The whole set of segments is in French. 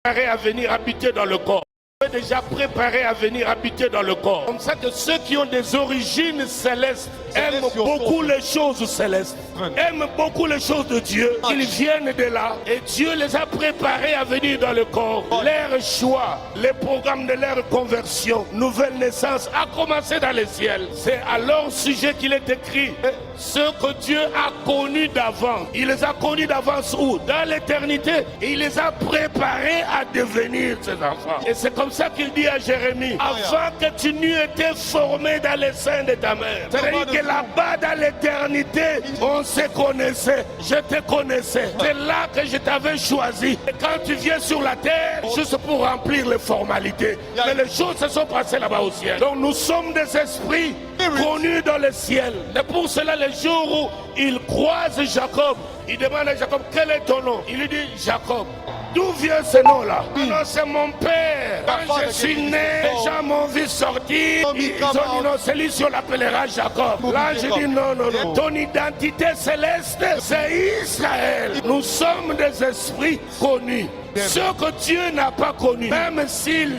à venir habiter dans le corps. Déjà préparé à venir habiter dans le corps. Comme ça que ceux qui ont des origines célestes aiment beaucoup les choses célestes, aiment beaucoup les choses de Dieu. Ils viennent de là et Dieu les a préparés à venir dans le corps. Leur choix, les programmes de leur conversion, nouvelle naissance a commencé dans les ciels. C'est à leur sujet qu'il est écrit. Ce que Dieu a connu d'avant, il les a connus d'avance où? Dans l'éternité. Et il les a préparés à devenir ses enfants. Et c'est comme ça qu'il dit à Jérémie, avant que tu n'eues été formé dans les seins de ta mère. C'est-à-dire que là-bas dans l'éternité, on se connaissait, je te connaissais. C'est là que je t'avais choisi. Et quand tu viens sur la terre, juste pour remplir les formalités. Mais les choses se sont passées là-bas au ciel. Donc nous sommes des esprits connus dans le ciel. Et pour cela, les jours où il croise Jacob, il demande à Jacob, quel est ton nom? Il lui dit, Jacob. D'où vient ce nom-là? Non, c'est mon père. Quand je suis né, les gens m'ont vu sortir. Ils ont dit non, c'est lui, on l'appellera Jacob. Là, je dis non, non, non. Ton identité céleste, c'est Israël. Nous sommes des esprits connus. Ceux que Dieu n'a pas connus, même s'il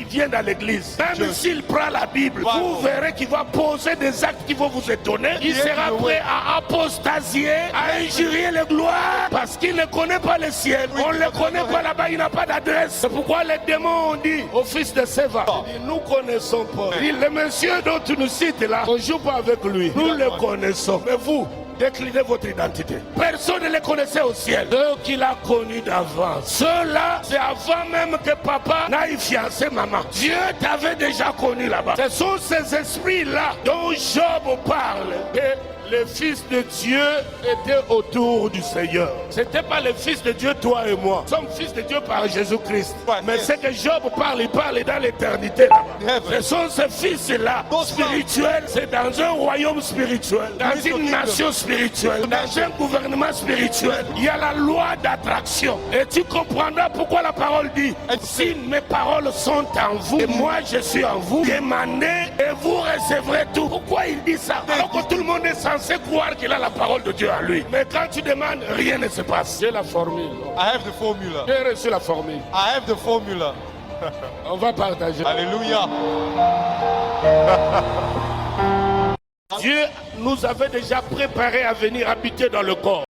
vient dans l'église, même s'il prend la Bible, vous verrez qu'il va poser des actes qui vont vous étonner. Il sera prêt à apostasier, à injurier les gloires, parce qu'il ne connaît pas le ciel. On ne le connaît pas là-bas, il n'a pas d'adresse. C'est pourquoi les démons ont dit au fils de Séva, nous connaissons pas. Le monsieur dont tu nous cites là, on ne joue pas avec lui. Nous le connaissons. Mais vous, déclinez votre identité. Personne ne les connaissait au ciel. Ceux qu'il a connus d'avance. Ceux-là, c'est avant même que papa n'aille fiancer maman. Dieu t'avait déjà connu là-bas. Ce sont ces esprits-là dont Job parle. Et le Fils de Dieu était autour du Seigneur. Ce n'était pas le Fils de Dieu, toi et moi. Nous sommes fils de Dieu par Jésus-Christ. Mais ce que Job parle, il parle dans l'éternité là-bas. Ce sont ces fils-là spirituels. C'est dans un royaume spirituel, dans une nation spirituelle, dans un gouvernement spirituel. Il y a la loi d'attraction. Et tu comprendras pourquoi la parole dit, si mes paroles sont en vous et moi je suis en vous, demandez et vous recevrez tout. Pourquoi il dit ça? Alors que tout le monde est censé croire qu'il a la parole de Dieu en lui. Mais quand tu demandes, rien ne se passe. J'ai la formule. I have the formula. J'ai reçu la formule. I have the formula. On va partager. Alléluia. Dieu nous avait déjà préparé à venir habiter dans le corps.